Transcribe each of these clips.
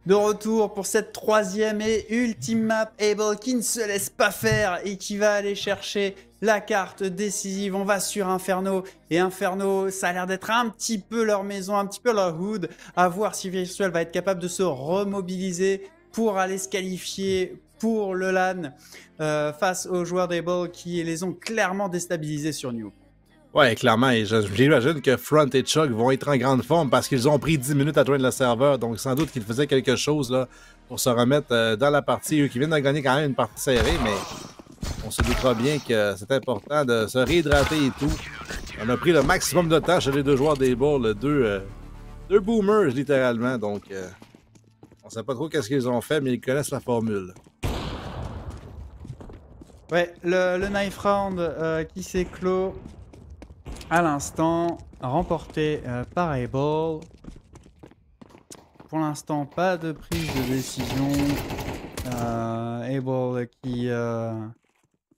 De retour pour cette troisième et ultime map, Able qui ne se laisse pas faire et qui va aller chercher la carte décisive. On va sur Inferno et Inferno, ça a l'air d'être un petit peu leur maison, un petit peu leur hood. À voir si Virtual va être capable de se remobiliser pour aller se qualifier pour le LAN face aux joueurs d'Able qui les ont clairement déstabilisés sur New. Ouais, clairement. Et j'imagine que Front et Chuck vont être en grande forme parce qu'ils ont pris 10 minutes à joindre le serveur. Donc, sans doute qu'ils faisaient quelque chose là, pour se remettre dans la partie. Eux qui viennent de gagner quand même une partie serrée, mais on se doutera bien que c'est important de se réhydrater et tout. On a pris le maximum de temps chez les deux joueurs des balls, deux boomers littéralement. Donc, on ne sait pas trop qu'est-ce qu'ils ont fait, mais ils connaissent la formule. Ouais, le knife round qui s'est clos à l'instant, remporté par Able. Pour l'instant, pas de prise de décision. Able qui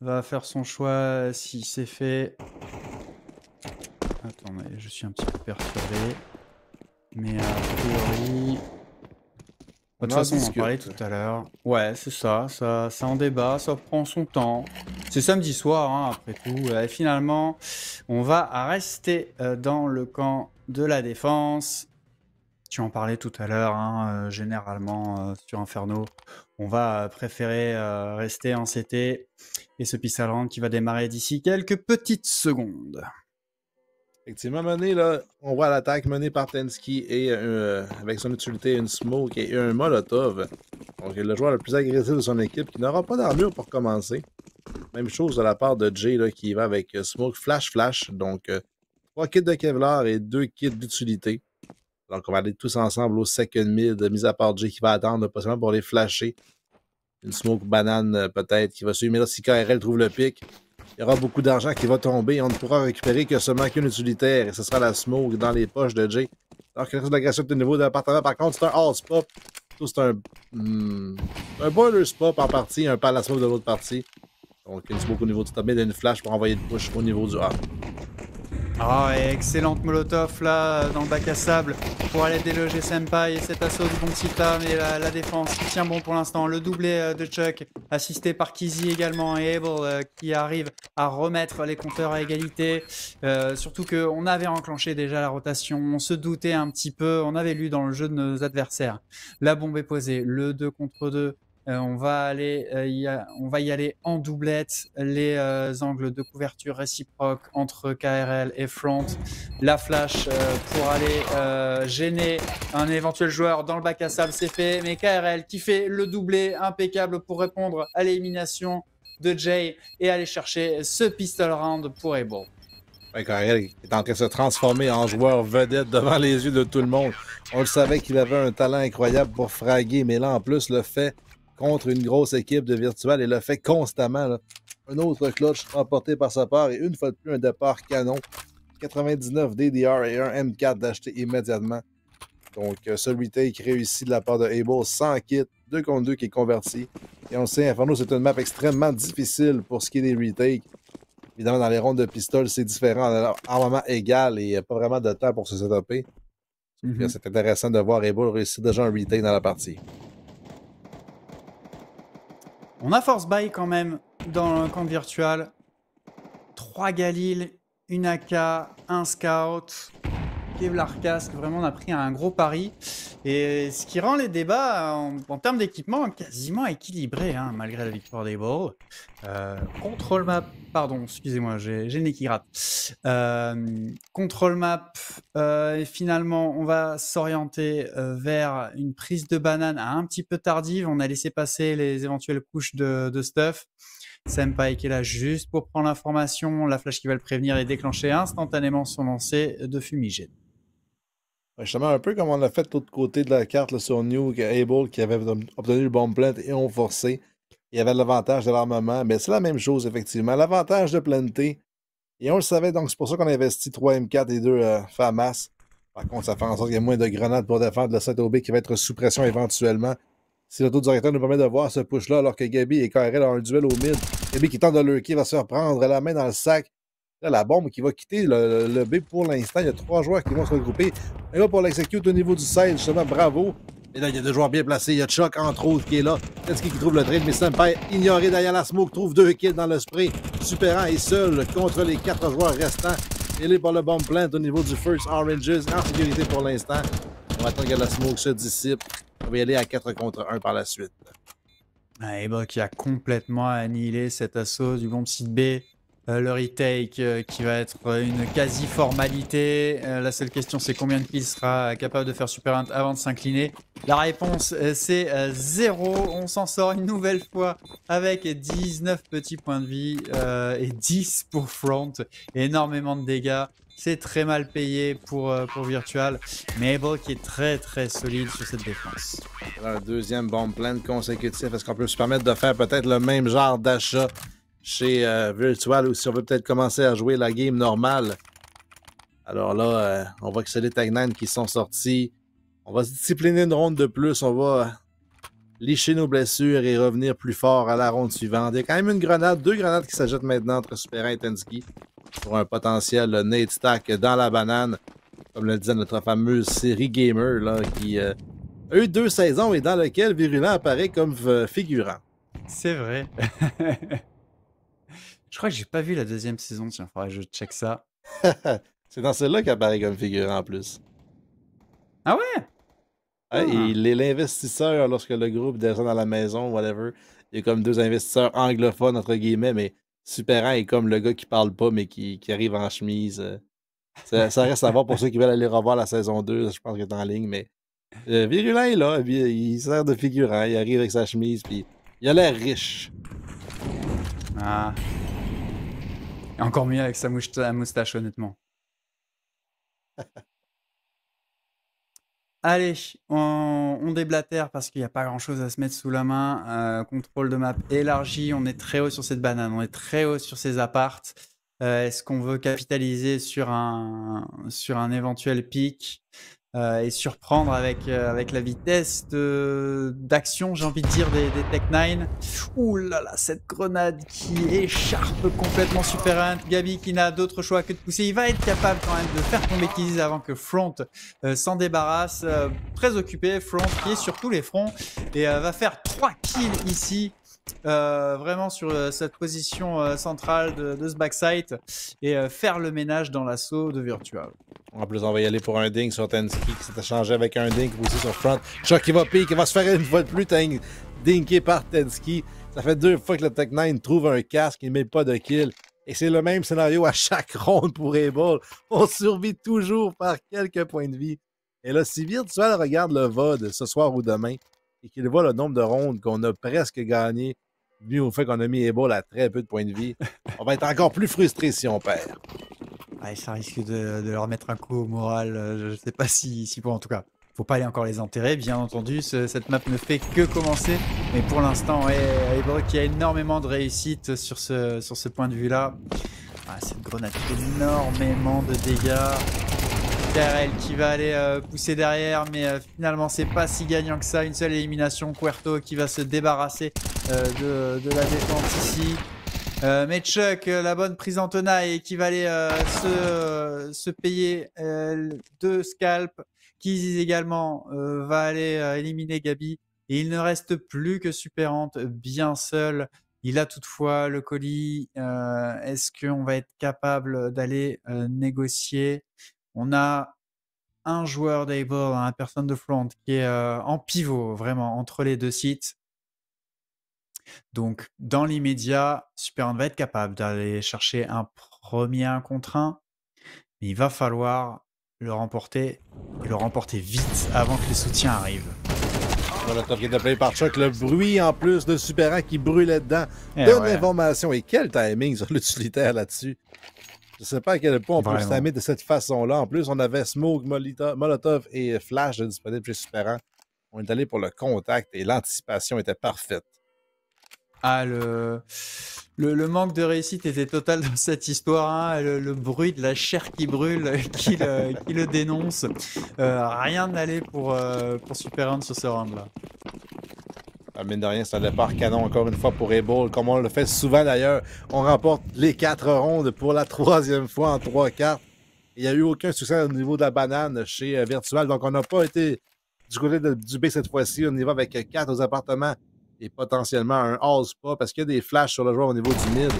va faire son choix si c'est fait. Attendez, je suis un petit peu perturbé. Mais a priori... De toute façon, on en parlait tout à l'heure. Ouais, c'est ça, ça en débat, ça prend son temps. C'est samedi soir, hein, après tout. Et finalement, on va rester dans le camp de la défense. Tu en parlais tout à l'heure, hein, généralement sur Inferno, on va préférer rester en CT. Et ce pistol round qui va démarrer d'ici quelques petites secondes. Effectivement, mené, là, on voit l'attaque menée par Tensky et avec son utilité, une smoke et un molotov. Donc, le joueur le plus agressif de son équipe qui n'aura pas d'armure pour commencer. Même chose de la part de Jay là, qui va avec smoke flash. Donc, 3 kits de Kevlar et 2 kits d'utilité. Donc, on va aller tous ensemble au second mid, mis à part Jay qui va attendre, possiblement pour les flasher. Une smoke banane peut-être qui va suivre. Mais là, si KRL trouve le pic, il y aura beaucoup d'argent qui va tomber. On ne pourra récupérer que seulement qu'une utilitaire. Et ce sera la smoke dans les poches de Jay. Alors que le reste de l'agression au niveau de l'appartement, par contre, c'est un all spot. C'est un boiler spot en partie, un palace smoke de l'autre partie. Donc une smoke au niveau du top mid et une flash pour envoyer une push au niveau du A. Ah, et excellente molotov là dans le bac à sable pour aller déloger Senpai et cet assaut du bon Sita, mais la défense qui tient bon pour l'instant. Le doublé de Chuck assisté par Kizzy également et Able qui arrive à remettre les compteurs à égalité. Surtout qu'on avait enclenché déjà la rotation, on se doutait un petit peu, on avait lu dans le jeu de nos adversaires. La bombe est posée, le 2 contre 2. On va y aller en doublette, les angles de couverture réciproque entre KRL et Front, la flash pour aller gêner un éventuel joueur dans le bac à sable, c'est fait, mais KRL qui fait le doublé impeccable pour répondre à l'élimination de Jay et aller chercher ce pistol round pour Able. Ouais, KRL est en train de se transformer en joueur vedette devant les yeux de tout le monde. On le savait qu'il avait un talent incroyable pour fraguer, mais là en plus le fait contre une grosse équipe de Virtual et le fait constamment. Là. Un autre clutch remporté par sa part et une fois de plus un départ canon. 99 DDR et un M4 d'acheter immédiatement. Donc, ce retake réussi de la part de Able sans kit, 2 contre 2 qui est converti. Et on le sait, Inferno, c'est une map extrêmement difficile pour ce qui est des retakes. Évidemment, dans les rondes de pistol, c'est différent. Armement égal et il n'y a pas vraiment de temps pour se setuper. C'est intéressant de voir Able réussir déjà un retake dans la partie. On a force buy quand même dans le camp virtuel. 3 Galil, une AK, un Scout, Kevlar Casque. Vraiment, on a pris un gros pari. Et ce qui rend les débats en termes d'équipement quasiment équilibrés, hein, malgré la victoire des Balls. Control map, pardon, excusez-moi, j'ai le nez qui gratte. Control map, et finalement, on va s'orienter vers une prise de banane un petit peu tardive. On a laissé passer les éventuelles couches de stuff. Senpai qui est là juste pour prendre l'information, la flash qui va le prévenir et déclencher instantanément son lancer de fumigène. Justement, un peu comme on l'a fait de l'autre côté de la carte là, sur New, Able qui avait obtenu le bomb plant et on forcé. Il y avait l'avantage de l'armement, mais c'est la même chose, effectivement. L'avantage de planter, et on le savait, donc c'est pour ça qu'on a investi 3 M4 et 2 FAMAS. Par contre, ça fait en sorte qu'il y a moins de grenades pour défendre le 7OB qui va être sous pression éventuellement. Si l'autodirecteur nous permet de voir ce push-là, alors que Gabi et KRL ont un duel au mid, Gabi qui tente de lurker va se reprendre la main dans le sac. Là, la bombe qui va quitter le B pour l'instant. Il y a 3 joueurs qui vont se regrouper. Et là, pour l'execute au niveau du side, justement, bravo. Et là, il y a deux joueurs bien placés. Il y a Chuck, entre autres, qui est là. Tensky qui trouve le drain, mais Senpai, ignoré derrière la smoke, trouve 2 kills dans le spray. Superant est seul contre les 4 joueurs restants. Il est par le bomb plant au niveau du First Oranges, en sécurité pour l'instant. On va attendre que la smoke se dissipe. On va y aller à 4 contre 1 par la suite. Eboll qui a complètement annihilé cet assaut du bomb site B. Le retake qui va être une quasi-formalité. La seule question, c'est combien de kills sera capable de faire Super Ant avant de s'incliner. La réponse, c'est 0. On s'en sort une nouvelle fois avec 19 petits points de vie et 10 pour Front. Énormément de dégâts. C'est très mal payé pour Virtual. Mais Eboll qui est très très solide sur cette défense. Un deuxième bomb plant consécutif. Est-ce qu'on peut se permettre de faire peut-être le même genre d'achat chez Virtual, ou si on veut peut-être commencer à jouer la game normale? Alors là, on voit que c'est les Tech9 qui sont sortis. On va se discipliner une ronde de plus. On va licher nos blessures et revenir plus fort à la ronde suivante. Il y a quand même une grenade, 2 grenades qui s'ajoutent maintenant entre Superant et Tensky pour un potentiel nade stack dans la banane. Comme le disait notre fameuse série Gamer, là, qui a eu 2 saisons et dans lequel Virulent apparaît comme figurant. C'est vrai. Je crois que j'ai pas vu la deuxième saison, tiens, faudrait que je check ça. C'est dans celle-là qu'il apparaît comme figurant en plus. Ah ouais? Ouais, il est l'investisseur lorsque le groupe descend dans la maison, whatever. Il y a comme 2 investisseurs anglophones, entre guillemets, mais Superant est comme le gars qui parle pas, mais qui arrive en chemise. Ça reste à voir pour ceux qui veulent aller revoir la saison 2, je pense qu'il est en ligne, mais Virulent est là, il sert de figurant, il arrive avec sa chemise, puis il a l'air riche. Ah. Et encore mieux avec sa moustache, honnêtement. Allez, on déblatère parce qu'il n'y a pas grand-chose à se mettre sous la main. Contrôle de map élargi, on est très haut sur cette banane, on est très haut sur ces apparts. Est-ce qu'on veut capitaliser sur un éventuel pic et surprendre avec la vitesse d'action, j'ai envie de dire, des Tech9. Ouh là là, cette grenade qui écharpe complètement Super Ant. Gabi qui n'a d'autre choix que de pousser. Il va être capable quand même de faire tomber Kizz avant que Front s'en débarrasse. Très occupé, Front qui est sur tous les fronts et va faire 3 kills ici. Vraiment sur cette position centrale de ce backside et faire le ménage dans l'assaut de Virtual. En plus, on va y aller pour un ding sur Tensky qui s'est échangé avec un ding aussi sur Front. Chuck qui va pique, il va se faire une fois de plus dinké par Tensky. Ça fait 2 fois que le Tech9 trouve un casque, il ne met pas de kill. Et c'est le même scénario à chaque ronde pour Eboll. On survit toujours par quelques points de vie. Et là, si Virtual regarde le VOD ce soir ou demain et qu'il voit le nombre de rondes qu'on a presque gagné, vu au fait qu'on a mis Eboll à très peu de points de vie, on va être encore plus frustré si on perd. Ouais, ça risque de leur mettre un coup au moral. Je ne sais pas si bon, en tout cas, faut pas aller encore les enterrer. Bien entendu, cette map ne fait que commencer. Mais pour l'instant, ouais, Eboll qui a énormément de réussite sur ce point de vue-là. Ah, cette grenade fait énormément de dégâts. KRL qui va aller pousser derrière, mais finalement, c'est pas si gagnant que ça. Une seule élimination. Puerto qui va se débarrasser de la défense ici. Mais Chuck, la bonne prise en tenaille qui va aller se payer 2 scalps. Kizz également va aller éliminer Gabi. Et il ne reste plus que Super Ant bien seul. Il a toutefois le colis. Est-ce qu'on va être capable d'aller négocier? On a un joueur d'Able, un personne de Front qui est en pivot vraiment entre les 2 sites. Donc, dans l'immédiat, Super Ant va être capable d'aller chercher un premier 1 contre 1. Mais il va falloir le remporter et le remporter vite avant que les soutiens arrivent. Voilà, top qui est appelé par Chuck. Le bruit en plus de Super Ant qui brûlait dedans. Donne l'information. Et quel timing sur l'utilitaire là-dessus. Je ne sais pas à quel point on peut se tamer de cette façon-là. En plus, on avait Smoke, Molotov et Flash disponibles chez Super Ant. On est allé pour le contact et l'anticipation était parfaite. Ah, le manque de réussite était total dans cette histoire. Hein. Le bruit de la chair qui brûle, qui le dénonce. Rien n'allait pour Super Ant sur ce round-là. Ah, mine de rien, c'est un départ canon encore une fois pour Eboll, comme on le fait souvent d'ailleurs. On remporte les 4 rondes pour la 3e fois en 3 cartes. Il n'y a eu aucun succès au niveau de la banane chez Virtual, donc on n'a pas été Du côté du B cette fois-ci, on y va avec 4 aux appartements et potentiellement un all spa parce qu'il y a des flashs sur le joueur au niveau du mid.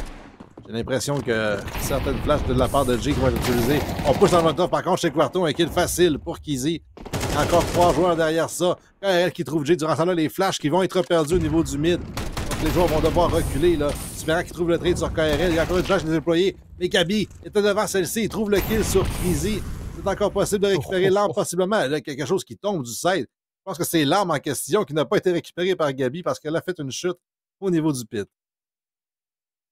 J'ai l'impression que certaines flashs de la part de Jay qui vont être utilisées. On pousse dans le moteur par contre chez Quarto, un kill facile pour Kizzy. Encore 3 joueurs derrière ça. KRL qui trouve Jay durant ça là, les flashs qui vont être perdus au niveau du mid. Donc les joueurs vont devoir reculer là. Espérant qu'ils trouvent le trade sur KRL. Il y a encore une flash déployée. Mais Gabi était devant celle-ci. Il trouve le kill sur Kizzy. C'est encore possible de récupérer l'arme possiblement. Là, quelque chose qui tombe du side. Je pense que c'est l'arme en question qui n'a pas été récupérée par Gabi parce qu'elle a fait une chute au niveau du pit.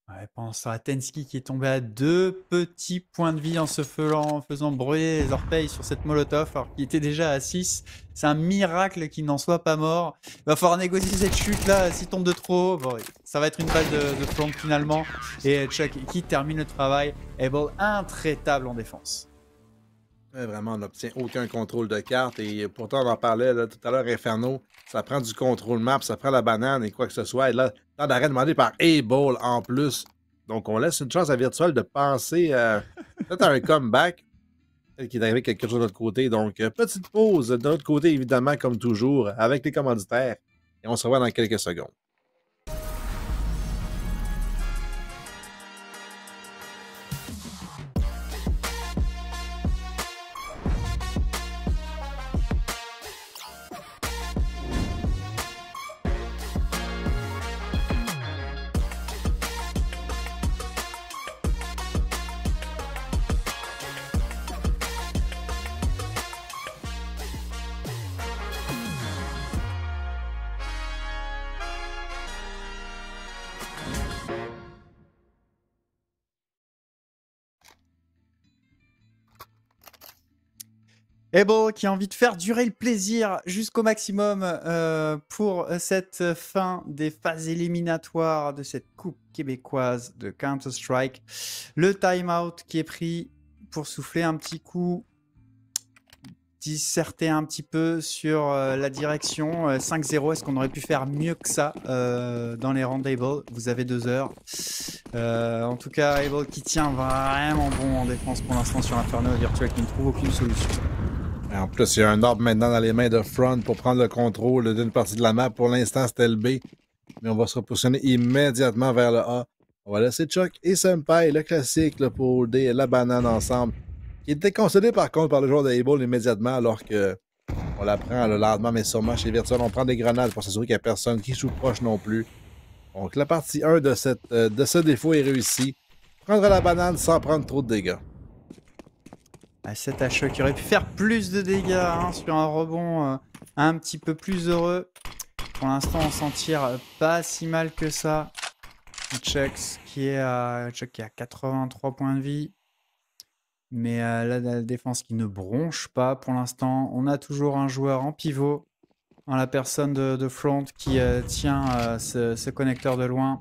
Ouais, pense à Tensky qui est tombé à 2 petits points de vie en se faisant brûler les orteils sur cette molotov alors qu'il était déjà à 6. C'est un miracle qu'il n'en soit pas mort. Il va falloir négocier cette chute là s'il tombe de trop. Bon, ça va être une balle de plomb finalement. Et Chuck qui termine le travail. Able intraitable en défense. Ouais, vraiment, on n'obtient aucun contrôle de carte et pourtant on en parlait là, tout à l'heure, Inferno, ça prend du contrôle map, ça prend la banane et quoi que ce soit. Et là, temps d'arrêt demandé par A-Ball en plus. Donc on laisse une chance à Virtual de penser peut-être à un comeback. Peut-être qu'il est arrivé quelque chose de l'autre côté. Donc petite pause de l'autre côté, évidemment, comme toujours, avec les commanditaires. Et on se revoit dans quelques secondes. Able qui a envie de faire durer le plaisir jusqu'au maximum pour cette fin des phases éliminatoires de cette coupe québécoise de Counter-Strike. Le time-out qui est pris pour souffler un petit coup, disserter un petit peu sur la direction. 5-0, est-ce qu'on aurait pu faire mieux que ça dans les rangs d'Able? Vous avez 2 heures. En tout cas, Able qui tient vraiment bon en défense pour l'instant sur Inferno Virtual qui ne trouve aucune solution. En plus, il y a un orbe maintenant dans les mains de Front pour prendre le contrôle d'une partie de la map. Pour l'instant, c'était le B. Mais on va se repositionner immédiatement vers le A. On va laisser Chuck et Senpai, le classique là, pour D et la banane ensemble. Qui était concédé par contre par le joueur de Able immédiatement alors que on la prend le lendemain, mais sûrement chez Virtual. On prend des grenades pour s'assurer qu'il n'y a personne qui joue proche non plus. Donc la partie 1 de ce défaut est réussie. Prendre la banane sans prendre trop de dégâts. Cet HE qui aurait pu faire plus de dégâts hein, sur un rebond un petit peu plus heureux. Pour l'instant, on s'en tire pas si mal que ça. Chuck qui est à 83 points de vie. Mais là, la défense qui ne bronche pas pour l'instant. On a toujours un joueur en pivot, en la personne de Front qui tient ce connecteur de loin.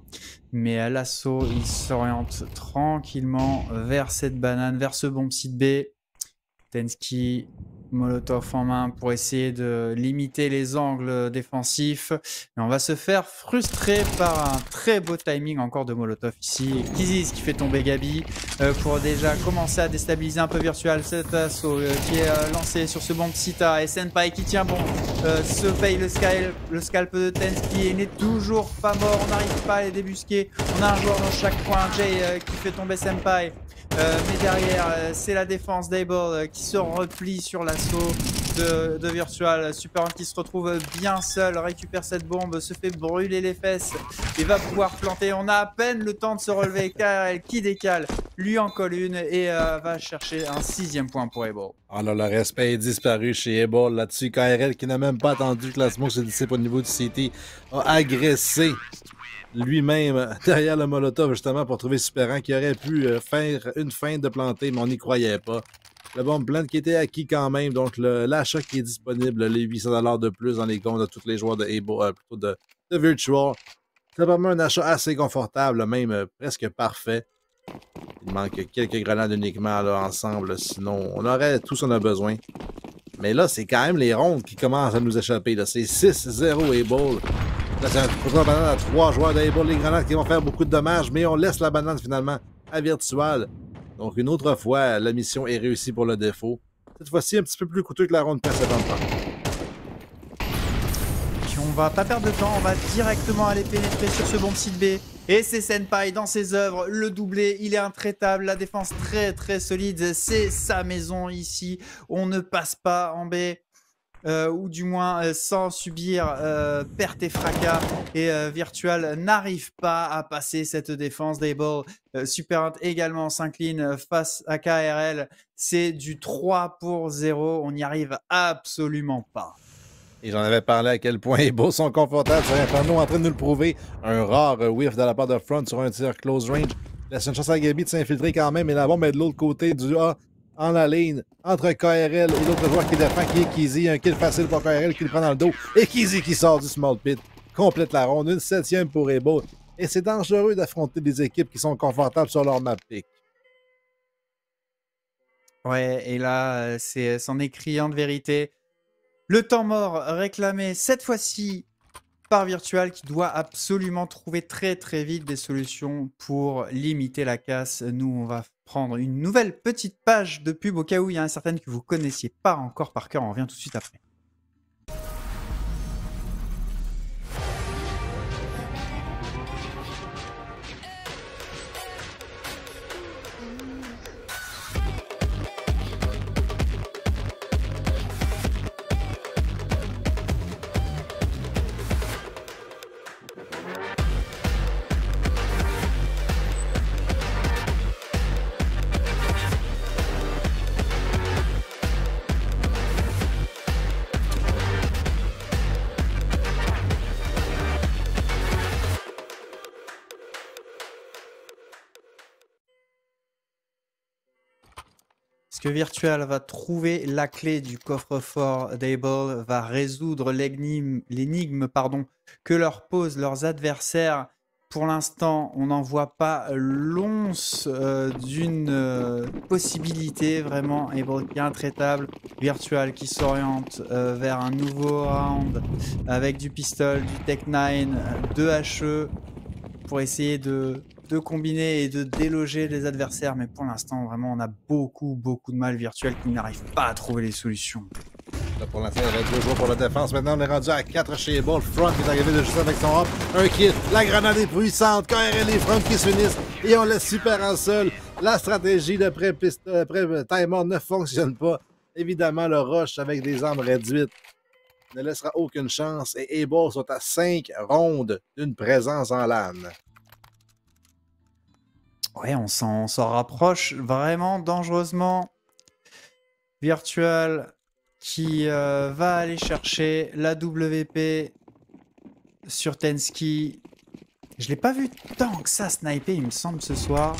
Mais à l'assaut, il s'oriente tranquillement vers cette banane, vers ce bomb site B. Tensky, Molotov en main pour essayer de limiter les angles défensifs. Mais on va se faire frustrer par un très beau timing encore de Molotov ici. Kizis qui fait tomber Gabi pour déjà commencer à déstabiliser un peu Virtual. Cet assaut qui est lancé sur ce bon Psita. Et Senpai qui tient bon, se paye le scalp de Tensky et n'est toujours pas mort. On n'arrive pas à les débusquer. On a un joueur dans chaque coin. Jay qui fait tomber Senpai. Mais derrière, c'est la défense d'Able qui se replie sur l'assaut de Virtual. Super qui se retrouve bien seul, récupère cette bombe, se fait brûler les fesses et va pouvoir planter. On a à peine le temps de se relever. KRL qui décale, lui en colle une et va chercher un 6e point pour Able. Alors le respect est disparu chez Able là-dessus. KRL qui n'a même pas attendu que la smoke se dissipe au niveau du CT a agressé lui-même derrière le Molotov justement pour trouver Superant qui aurait pu faire une feinte de planter, mais on n'y croyait pas. Le bombe plant qui était acquis quand même, donc l'achat qui est disponible, les 800$ de plus dans les comptes de tous les joueurs de Able, plutôt de Virtual. C'est vraiment un achat assez confortable, même presque parfait. Il manque quelques grenades uniquement là, ensemble, sinon on aurait tout ce qu'on a besoin. Mais là, c'est quand même les rondes qui commencent à nous échapper. C'est 6-0 Able. Là, c'est un banane à 3 joueurs d'Able, les grenades qui vont faire beaucoup de dommages, mais on laisse la banane finalement à Virtual. Donc une autre fois, la mission est réussie pour le défaut. Cette fois-ci, un petit peu plus coûteux que la ronde précédente. va pas perdre de temps, on va directement aller pénétrer sur ce bomb site B. Et c'est Senpai dans ses œuvres, le doublé, il est intraitable, la défense très très solide, c'est sa maison ici, on ne passe pas en B. Ou du moins sans subir perte et fracas. Et Virtual n'arrive pas à passer cette défense. Dable, Super Hunt également s'incline face à KRL. C'est du 3-0. On n'y arrive absolument pas. Et j'en avais parlé à quel point les beaux sont confortables sur Inferno, en train de nous le prouver. Un rare whiff de la part de Front sur un tir close range. Laisse une chance à Gabi de s'infiltrer quand même. Et la bombe est de l'autre côté du A. En la ligne, entre KRL et l'autre joueur qui défend, qui est Kizzy. Un kill facile pour KRL qui le prend dans le dos. Et Kizzy qui sort du small pit. Complète la ronde. Une 7e pour Ebo. Et c'est dangereux d'affronter des équipes qui sont confortables sur leur map pick. Ouais, et là, c'en est criant de vérité. Le temps mort réclamé cette fois-ci par Virtual qui doit absolument trouver très très vite des solutions pour limiter la casse. Nous, on va prendre une nouvelle petite page de pub au cas où il y a certaines que vous ne connaissiez pas encore par cœur. On revient tout de suite après. Est-ce que Virtual va trouver la clé du coffre-fort d'Able, va résoudre l'énigme que leur posent leurs adversaires? Pour l'instant, on n'en voit pas l'once d'une possibilité, vraiment. Able qui est intraitable. Virtual qui s'oriente vers un nouveau round avec du pistol, du Tech 9, de HE pour essayer de combiner et de déloger les adversaires. Mais pour l'instant, vraiment, on a beaucoup de mal. Virtuel qui n'arrive pas à trouver les solutions. Là, pour l'instant, il reste 2 joueurs pour la défense. Maintenant, on est rendu à 4 chez Able. Front qui est arrivé de juste avec son hop. Un kill. La grenade est puissante. KRL et Front qui s'unissent. Et on laisse Super en seul. La stratégie d'après timer ne fonctionne pas. Évidemment, le rush avec des armes réduites ne laissera aucune chance. Et Able sont à 5 rondes d'une présence en LAN. Ouais, on s'en rapproche vraiment dangereusement. Virtual qui va aller chercher la WP sur Tensky. Je ne l'ai pas vu tant que ça sniper, il me semble, ce soir.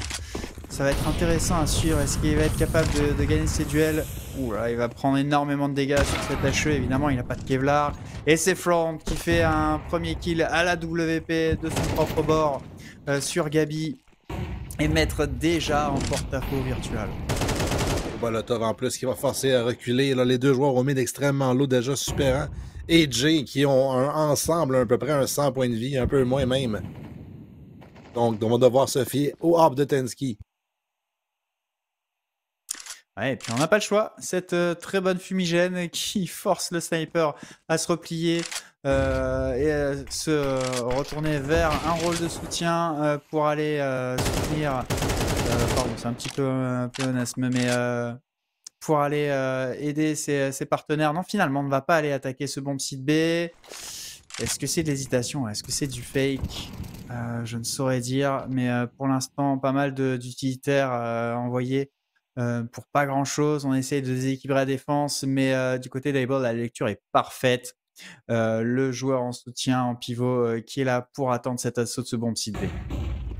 Ça va être intéressant à suivre. Est-ce qu'il va être capable de gagner ces duels? Ouh là, il va prendre énormément de dégâts sur cette HE. Évidemment, il n'a pas de Kevlar. Et c'est Front qui fait un premier kill à la WP de son propre bord sur Gabi. Et mettre déjà en porte-à-faux Virtual. Molotov en plus qui va forcer à reculer. Là, les deux joueurs ont mis d'extrêmement low déjà Super et Jay qui ont ensemble à peu près un 100 points de vie, un peu moins même. Donc on va devoir se fier au hop de Tensky. Ouais, et puis on n'a pas le choix. Cette très bonne fumigène qui force le sniper à se replier et se retourner vers un rôle de soutien pour aller soutenir. Pardon, c'est un petit peu pléonasme, mais pour aller aider ses partenaires. Non, finalement, on ne va pas aller attaquer ce bomb site B. Est-ce que c'est de l'hésitation? Est-ce que c'est du fake? Je ne saurais dire, mais pour l'instant, pas mal d'utilitaires envoyés. Pour pas grand chose, on essaye de déséquilibrer la défense, mais du côté d'Able, la lecture est parfaite. Le joueur en soutien, en pivot, qui est là pour attendre cet assaut de ce bomb site B.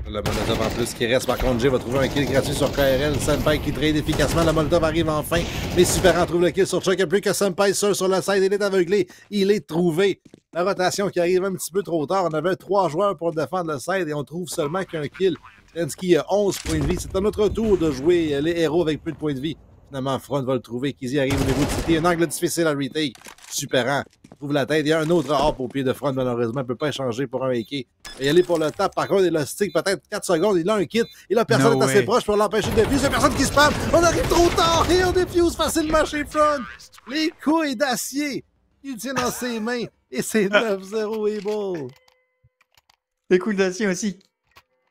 La Molotov en plus qui reste, par contre, Jay va trouver un kill gratuit sur KRL. Senpai qui trade efficacement, la Molotov arrive enfin. Mais Super trouve le kill sur Chuck, plus que Senpai seul sur la side, il est aveuglé, il est trouvé. La rotation qui arrive un petit peu trop tard, on avait 3 joueurs pour défendre le side et on trouve seulement qu'un kill. Tensky a 11 points de vie. C'est à notre tour de jouer les héros avec peu de points de vie. Finalement, Front va le trouver. Kizzy arrive au niveau de City. Un angle difficile à retake. Super. Trouve la tête. Il y a un autre hop au pied de Front, malheureusement. Il ne peut pas échanger pour un AK. Il va y aller pour le tap. Par contre, il a le stick peut-être 4 secondes. Il a un kit. Et la personne est assez proche pour l'empêcher de défuse. C'est personne qui spam. On arrive trop tard et on défuse facilement chez Front. Les couilles d'acier Il tient dans ses mains et c'est 9-0 Able. Écoute, Dacien aussi,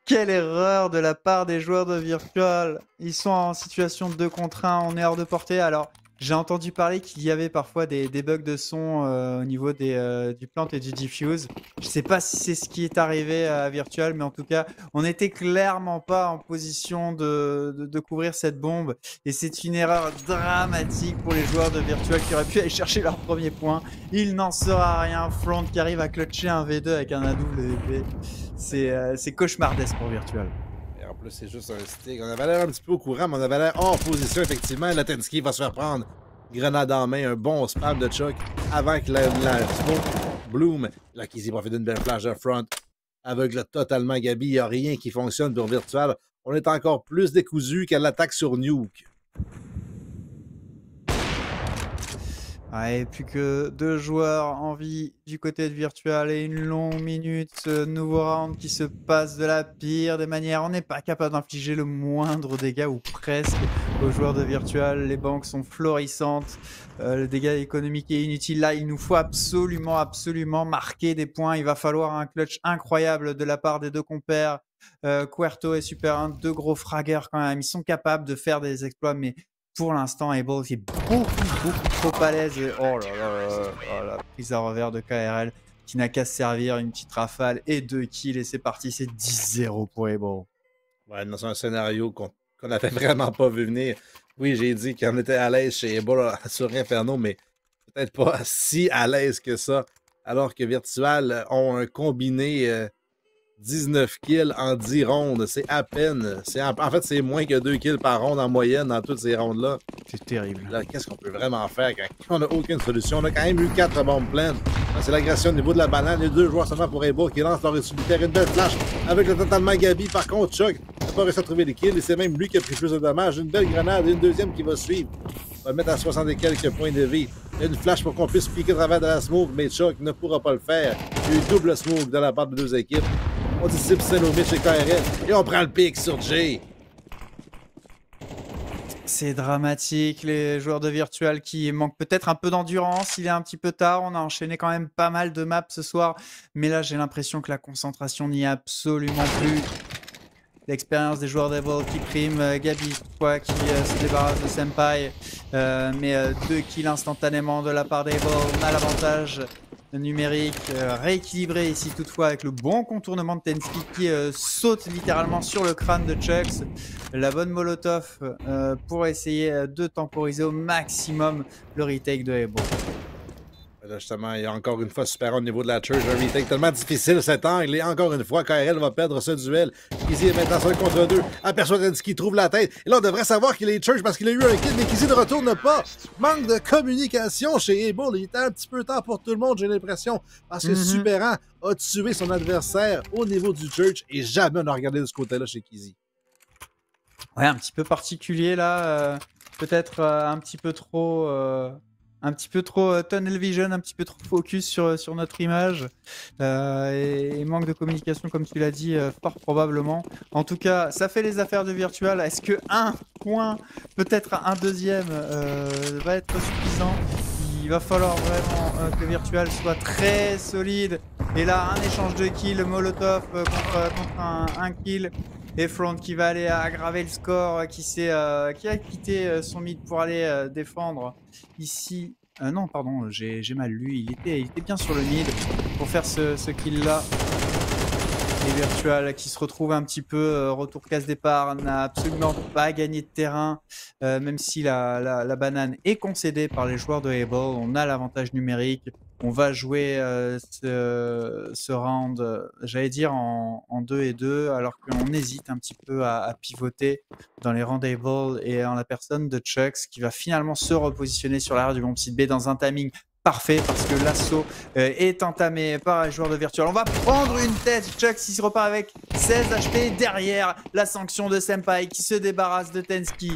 quelle erreur de la part des joueurs de Virtual. Ils sont en situation de 2 contre 1, on est hors de portée. Alors, j'ai entendu parler qu'il y avait parfois des bugs de son au niveau du plant et du diffuse. Je sais pas si c'est ce qui est arrivé à Virtual, mais en tout cas, on n'était clairement pas en position de couvrir cette bombe. Et c'est une erreur dramatique pour les joueurs de Virtual qui auraient pu aller chercher leur premier point. Il n'en sera rien. Front qui arrive à clutcher un V2 avec un AWP. C'est cauchemardesque pour Virtual. Et en plus, c'est juste un stick. On avait l'air un petit peu au courant, mais on avait l'air hors position, effectivement. La Tensky va se faire prendre. Grenade en main, un bon spam de Chuck avant que la smoke bloom. La Kizzy profite d'une belle flash de front. Aveugle totalement Gabi. Il n'y a rien qui fonctionne pour Virtual. On est encore plus décousu qu'à l'attaque sur Nuke. Ouais, plus que 2 joueurs en vie du côté de Virtual et une longue minute. Ce nouveau round qui se passe de la pire des manières. On n'est pas capable d'infliger le moindre dégât ou presque aux joueurs de Virtual. Les banques sont florissantes. Le dégât économique est inutile. Là, il nous faut absolument marquer des points. Il va falloir un clutch incroyable de la part des 2 compères. Querto et Super 1, 2 gros fraggers quand même. Ils sont capables de faire des exploits, mais pour l'instant, Able est beaucoup trop à l'aise. Oh là là, la prise à revers de KRL qui n'a qu'à se servir, une petite rafale et 2 kills. Et c'est parti, c'est 10-0 pour Able. Ouais, dans un scénario qu'on n'avait vraiment pas vu venir. Oui, j'ai dit qu'on était à l'aise chez Able sur Inferno, mais peut-être pas si à l'aise que ça. Alors que Virtual ont un combiné 19 kills en 10 rondes. C'est à peine. En fait, c'est moins que 2 kills par ronde en moyenne dans toutes ces rondes-là. C'est terrible. Là, qu'est-ce qu'on peut vraiment faire quand on n'a aucune solution? On a quand même eu 4 bombes pleines. C'est l'agression au niveau de la banane. Les 2 joueurs seulement pour Able qui lancent leur utilitaire. Une belle flash avec le totalement Gabi. Par contre, Chuck n'a pas réussi à trouver les kills et c'est même lui qui a pris plus de dommages. Une belle grenade et une deuxième qui va suivre. On va le mettre à 60 et quelques points de vie. Une flash pour qu'on puisse piquer au travers de la smoke, mais Chuck ne pourra pas le faire. Il y a eu double smoke de la part de 2 équipes. On dissipe Senovich et KRL et on prend le pic sur Jay. C'est dramatique, les joueurs de Virtual qui manquent peut-être un peu d'endurance. Il est un petit peu tard, on a enchaîné quand même pas mal de maps ce soir. Mais là, j'ai l'impression que la concentration n'y est absolument plus. L'expérience des joueurs d'Able qui prime. Gabi, quoi, qui se débarrasse de Senpai. Mais 2 kills instantanément de la part d'Able. On a l'avantage numérique rééquilibré ici toutefois avec le bon contournement de Tensky qui saute littéralement sur le crâne de Chucks. La bonne molotov pour essayer de temporiser au maximum le retake de Able. Là, justement, il y a encore une fois Super au niveau de la Church. Un retake tellement difficile cet angle. Et encore une fois, KRL va perdre ce duel. Kizzy est maintenant seul contre 2. Aperçoit Tensky, trouve la tête. Et là, on devrait savoir qu'il est Church parce qu'il a eu un kill, mais Kizzy ne retourne pas. Manque de communication chez Able. Il était un petit peu tard pour tout le monde, j'ai l'impression. Parce que Superan a tué son adversaire au niveau du Church et jamais on a regardé de ce côté-là chez Kizzy. Ouais, un petit peu particulier là. Peut-être un petit peu trop tunnel vision, un petit peu trop focus sur notre image et manque de communication comme tu l'as dit, fort probablement. En tout cas, ça fait les affaires de Virtual. Est-ce que un point, peut-être un deuxième, va être suffisant? Il va falloir vraiment que Virtual soit très solide. Et là, un échange de kills, Molotov contre un kill. Et Front qui va aller aggraver le score, qui a quitté son mid pour aller défendre ici. Non, pardon, j'ai mal lu. Il était bien sur le mid pour faire ce kill-là. Et Virtual qui se retrouve un petit peu retour casse départ, n'a absolument pas gagné de terrain, même si la banane est concédée par les joueurs de Able. On a l'avantage numérique. On va jouer ce round, j'allais dire en 2 et 2, alors qu'on hésite un petit peu à pivoter dans les rangs d'Able et en la personne de Chucks qui va finalement se repositionner sur l'arrière du bomb site B dans un timing parfait parce que l'assaut est entamé par les joueurs de Virtual. On va prendre une tête. Chucks il se repart avec 16 HP. Derrière, la sanction de Senpai qui se débarrasse de Tensky.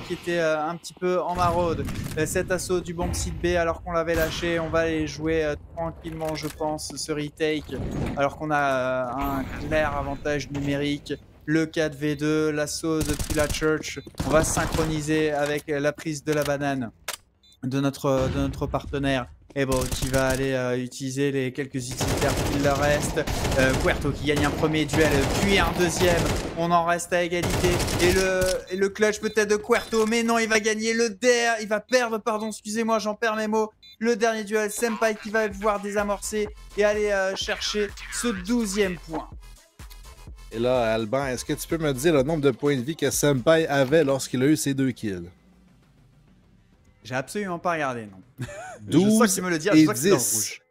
Qui était un petit peu en maraude. Cet assaut du bomb site B alors qu'on l'avait lâché, on va aller jouer tranquillement je pense ce retake alors qu'on a un clair avantage numérique. Le 4v2, l'assaut depuis la Church, on va synchroniser avec la prise de la banane de notre partenaire. Et bon, qui va aller utiliser les quelques utilitaires qu'il leur reste. Puerto qui gagne un premier duel, puis un deuxième. On en reste à égalité. Et le clutch peut-être de Puerto, mais non, il va gagner le DR. Il va perdre, pardon, excusez-moi, j'en perds mes mots. Le dernier duel, Senpai qui va pouvoir désamorcer et aller chercher ce 12e point. Et là, Alban, est-ce que tu peux me dire le nombre de points de vie que Senpai avait lorsqu'il a eu ses 2 kills? J'ai absolument pas regardé, non. 12 je me le dire, et je sens que c'est dans le 10. rouge.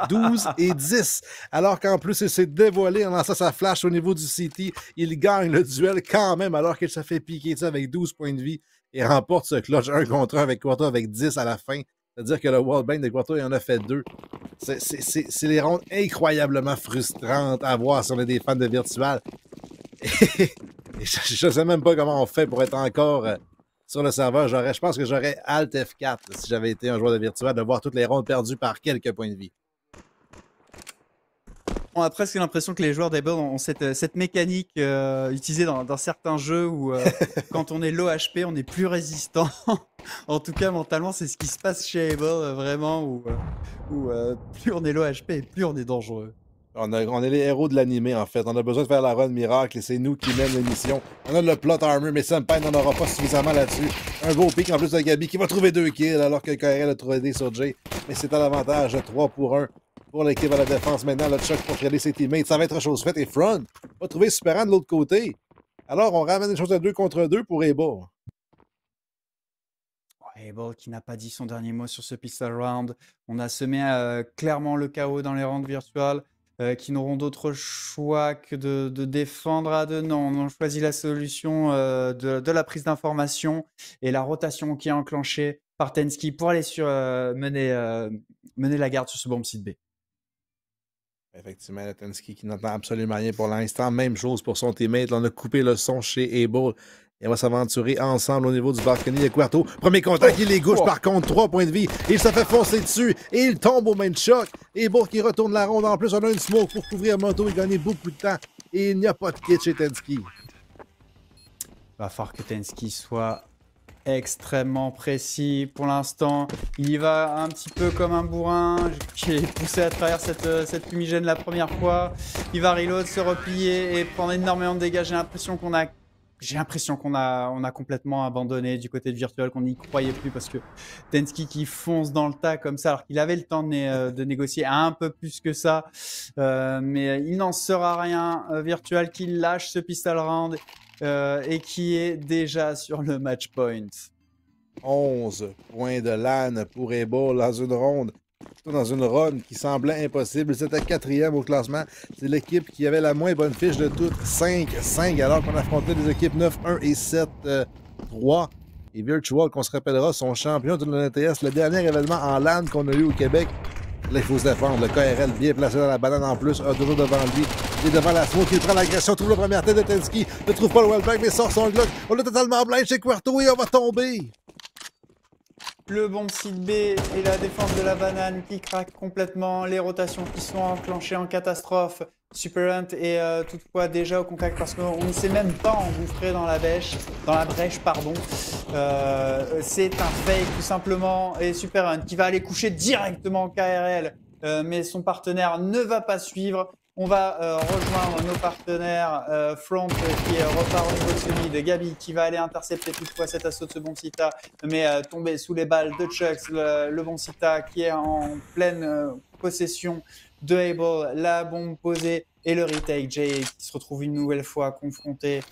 12 et 10. Alors qu'en plus, il s'est dévoilé en lançant sa flash au niveau du CT. Il gagne le duel quand même, alors qu'il se fait piquer ça avec 12 points de vie et remporte ce clutch 1 contre 1 avec Quattro avec 10 à la fin. C'est-à-dire que le wallbang de Quattro, il en a fait 2. C'est des rondes incroyablement frustrantes à voir si on est des fans de Virtual. Et je ne sais même pas comment on fait pour être encore sur le serveur. Je pense que j'aurais Alt F4 si j'avais été un joueur de Virtual, de voir toutes les rondes perdues par quelques points de vie. On a presque l'impression que les joueurs d'Able ont cette mécanique utilisée dans certains jeux où quand on est low HP, on est plus résistant. En tout cas, mentalement, c'est ce qui se passe chez Able, vraiment, où plus on est low HP, plus on est dangereux. On est les héros de l'animé, en fait. On a besoin de faire la run miracle et c'est nous qui mènent l'émission. On a le plot armor, mais Senpai n'en aura pas suffisamment là-dessus. Un gros pic en plus de Gabi qui va trouver 2 kills alors que KRL a trouvé des sur Jay. Mais c'est à l'avantage 3 pour 1 pour l'équipe à la défense. Maintenant, le Chuck pour trader ses teammates. Ça va être chose faite et Front va trouver Superman de l'autre côté. Alors, on ramène les choses à 2 contre 2 pour Able. Able qui n'a pas dit son dernier mot sur ce pistol round. On a semé clairement le chaos dans les rounds virtuels. Qui n'auront d'autre choix que de défendre à deux. Non, on choisit la solution de la prise d'information et la rotation qui est enclenchée par Tensky pour aller mener la garde sur ce bomb site B. Effectivement, Tensky qui n'entend absolument rien pour l'instant. Même chose pour son teammate. Là, on a coupé le son chez Able. Et on va s'aventurer ensemble au niveau du balcony de Quattro. Premier contact, il les gauche par contre, 3 points de vie. Il se fait foncer dessus et il tombe au main choc. Et Bourg qui retourne la ronde. En plus, on a une smoke pour couvrir Moto et gagner beaucoup de temps. Et il n'y a pas de kit chez Tensky. Il va falloir que Tensky soit extrêmement précis pour l'instant. Il y va un petit peu comme un bourrin qui est poussé à travers cette fumigène la première fois. Il va reload, se replier et prendre énormément de dégâts. J'ai l'impression qu'on a complètement abandonné du côté de Virtual, qu'on n'y croyait plus parce que Tensky qui fonce dans le tas comme ça, alors qu'il avait le temps de négocier un peu plus que ça. Mais il n'en sera rien. Virtual qui lâche ce pistol round et qui est déjà sur le match point. 11 points de LAN pour Able dans une ronde. Dans une run qui semblait impossible. C'était 4e au classement. C'est l'équipe qui avait la moins bonne fiche de toutes. 5-5 alors qu'on affrontait des équipes 9-1 et 7-3. Et Virtual, qu'on se rappellera, sont champions de l'NTS, le dernier événement en LAN qu'on a eu au Québec. Là, il faut se défendre. Le KRL bien placé dans la banane en plus, a toujours devant lui. Il est devant la smoke, il prend l'agression, trouve la première tête de Tensky. Ne trouve pas le wellback, mais sort son Glock. On est totalement blind chez Quattro et on va tomber. Le bomb site B et la défense de la banane qui craque complètement, les rotations qui sont enclenchées en catastrophe. Super Hunt est toutefois déjà au contact parce qu'on ne s'est même pas engouffré dans la brèche. C'est un fake tout simplement et Super Hunt qui va aller coucher directement KRL, mais son partenaire ne va pas suivre. On va rejoindre nos partenaires Front qui repart au niveau de celui de Gabi qui va aller intercepter toutefois cet assaut de ce Bonsita, mais tomber sous les balles de Chucks, le Bonsita qui est en pleine possession de Able, la bombe posée et le retake. Jay qui se retrouve une nouvelle fois confronté,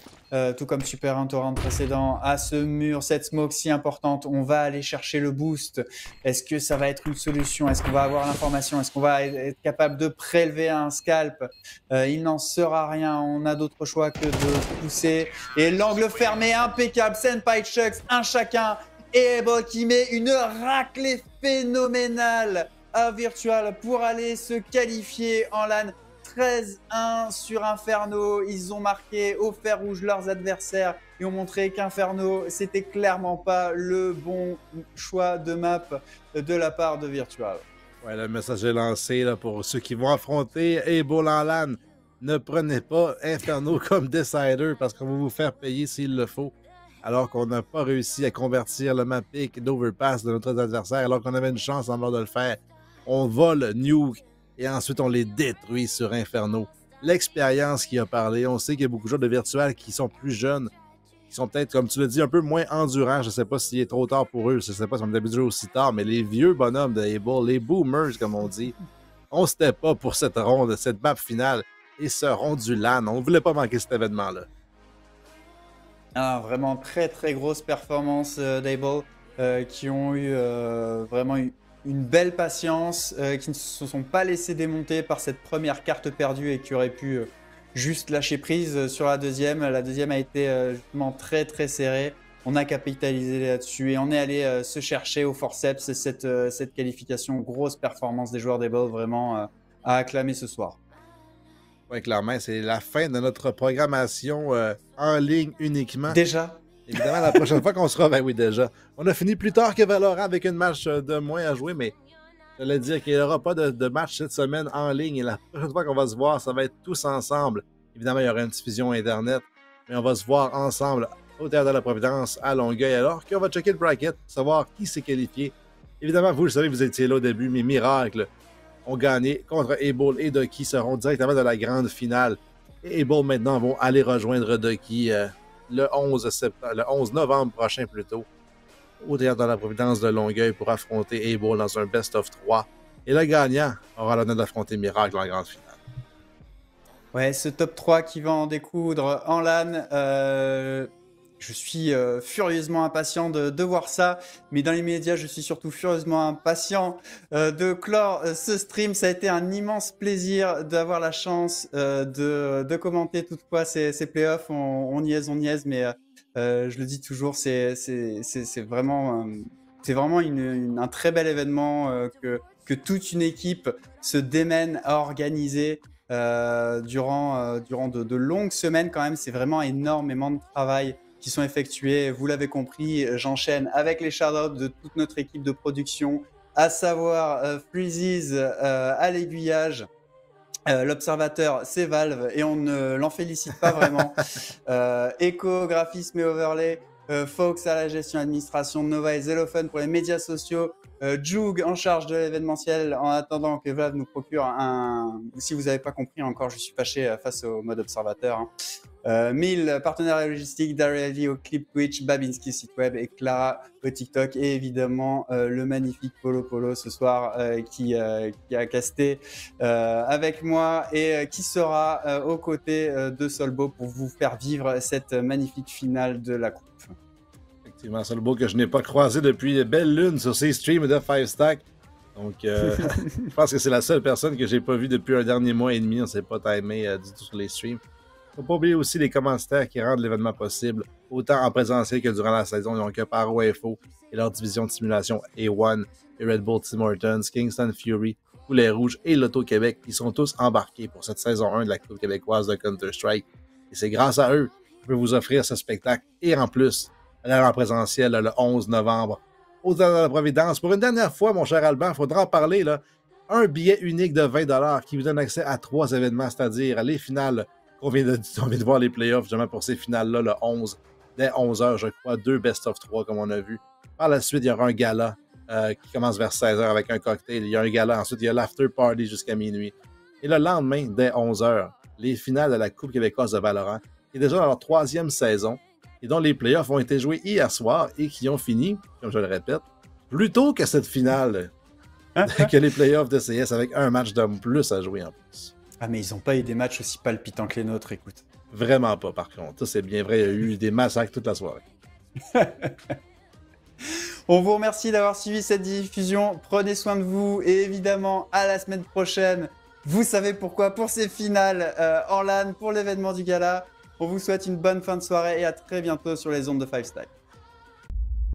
tout comme Super un torrent précédent, à ce mur, cette smoke si importante. On va aller chercher le boost. Est-ce que ça va être une solution? Est-ce qu'on va avoir l'information? Est-ce qu'on va être capable de prélever un scalp? Il n'en sera rien. On a d'autres choix que de pousser. Et l'angle fermé, impeccable. Senpai Chucks, un chacun. Et Able qui met une raclée phénoménale à Virtual pour aller se qualifier en LAN. 13-1 sur Inferno. Ils ont marqué au fer rouge leurs adversaires et ont montré qu'Inferno, c'était clairement pas le bon choix de map de la part de Virtual. Ouais, le message est lancé là, pour ceux qui vont affronter Able en LAN. Ne prenez pas Inferno comme decider parce qu'on va vous faire payer s'il le faut. alors qu'on n'a pas réussi à convertir le map pick d'Overpass de notre adversaire, alors qu'on avait une chance en mort de le faire. On vole Nuke et ensuite on les détruit sur Inferno. L'expérience qui a parlé, on sait qu'il y a beaucoup de joueurs de virtual qui sont plus jeunes, qui sont peut-être, comme tu l'as dit, un peu moins endurants. Je ne sais pas s'il est trop tard pour eux, je ne sais pas si on est habitué aussi tard, mais les vieux bonhommes de Able, les boomers comme on dit, on step pas pour cette ronde, cette map finale et ce rond du LAN. On ne voulait pas manquer cet événement-là. Ah, vraiment très très grosse performance d'Able qui ont eu vraiment une belle patience, qui ne se sont pas laissés démonter par cette première carte perdue et qui auraient pu juste lâcher prise sur la deuxième. La deuxième a été justement très très serrée. On a capitalisé là-dessus et on est allé se chercher au forceps cette qualification. Grosse performance des joueurs d'Able, vraiment à acclamer ce soir. Oui, clairement, c'est la fin de notre programmation en ligne uniquement. Déjà? Évidemment, la prochaine fois qu'on sera, ben oui, déjà. On a fini plus tard que Valorant avec une match de moins à jouer, mais j'allais dire qu'il n'y aura pas de match cette semaine en ligne. Et la prochaine fois qu'on va se voir, ça va être tous ensemble. Évidemment, il y aura une diffusion Internet, mais on va se voir ensemble au Théâtre de la Providence à Longueuil, alors qu'on va checker le bracket, savoir qui s'est qualifié. Évidemment, vous le savez, vous étiez là au début, mais miracle, ont gagné contre Able et Ducky, seront directement dans la grande finale. Et Able maintenant vont aller rejoindre Ducky le 11 novembre prochain plutôt, au Théâtre de la Providence de Longueuil pour affronter Able dans un best of 3. Et le gagnant aura l'honneur d'affronter Miracle en grande finale. Ouais, ce top 3 qui va en découdre en LAN, je suis furieusement impatient de voir ça, mais dans les médias, je suis surtout furieusement impatient de clore ce stream. Ça a été un immense plaisir d'avoir la chance de commenter toutefois ces playoffs. On y est, mais je le dis toujours, c'est vraiment, un très bel événement que toute une équipe se démène à organiser. Durant de longues semaines quand même, c'est vraiment énormément de travail qui sont effectués. Vous l'avez compris, j'enchaîne avec les shout-outs de toute notre équipe de production, à savoir Freezies à l'aiguillage, l'observateur c'est Valve et on ne l'en félicite pas vraiment, Echo, graphisme et overlay, Fox à la gestion administration, Nova et Zellophone pour les médias sociaux, Joog en charge de l'événementiel en attendant que Valve nous procure un... Si vous n'avez pas compris encore, je suis fâché face au mode observateur. Mille, partenaire logistique, Daryl au clip Twitch, Babinski site web et Clara au TikTok et évidemment le magnifique Polo ce soir qui a casté avec moi et qui sera aux côtés de Solbo pour vous faire vivre cette magnifique finale de la coupe. Effectivement, Solbo que je n'ai pas croisé depuis belle lune sur ses streams de 5 Stack. Donc, je pense que c'est la seule personne que j'ai pas vue depuis un dernier mois et demi. On ne s'est pas timé du tout sur les streams. Faut pas oublier aussi les commentaires qui rendent l'événement possible, autant en présentiel que durant la saison. Donc, Paro Info et leur division de simulation A1 et Red Bull Tim Hortons, Kingston Fury, Poulet Rouge et Loto-Québec, qui sont tous embarqués pour cette saison 1 de la Coupe québécoise de Counter-Strike. Et c'est grâce à eux que je peux vous offrir ce spectacle et en plus, aller en présentiel le 11 novembre au Théâtre de la Providence. Pour une dernière fois, mon cher Alban, il faudra en parler, là, un billet unique de 20$ qui vous donne accès à 3 événements, c'est-à-dire les finales qu'on vient de voir les playoffs, justement pour ces finales-là, le 11, dès 11h, je crois, 2 best of 3 comme on a vu. Par la suite, il y aura un gala qui commence vers 16h avec un cocktail. Il y a un gala, ensuite il y a l'after party jusqu'à minuit. Et le lendemain, dès 11h, les finales de la Coupe québécoise de Valorant, qui est déjà dans leur 3e saison, et dont les playoffs ont été joués hier soir et qui ont fini, comme je le répète, plus tôt que cette finale que les playoffs de CS avec un match de plus à jouer en plus. Ah mais ils n'ont pas eu des matchs aussi palpitants que les nôtres, écoute. Vraiment pas, par contre. Ça, c'est bien vrai, il y a eu des massacres toute la soirée. On vous remercie d'avoir suivi cette diffusion. Prenez soin de vous et évidemment, à la semaine prochaine. Vous savez pourquoi, pour ces finales en LAN, pour l'événement du gala. On vous souhaite une bonne fin de soirée et à très bientôt sur les ondes de 5 Stack.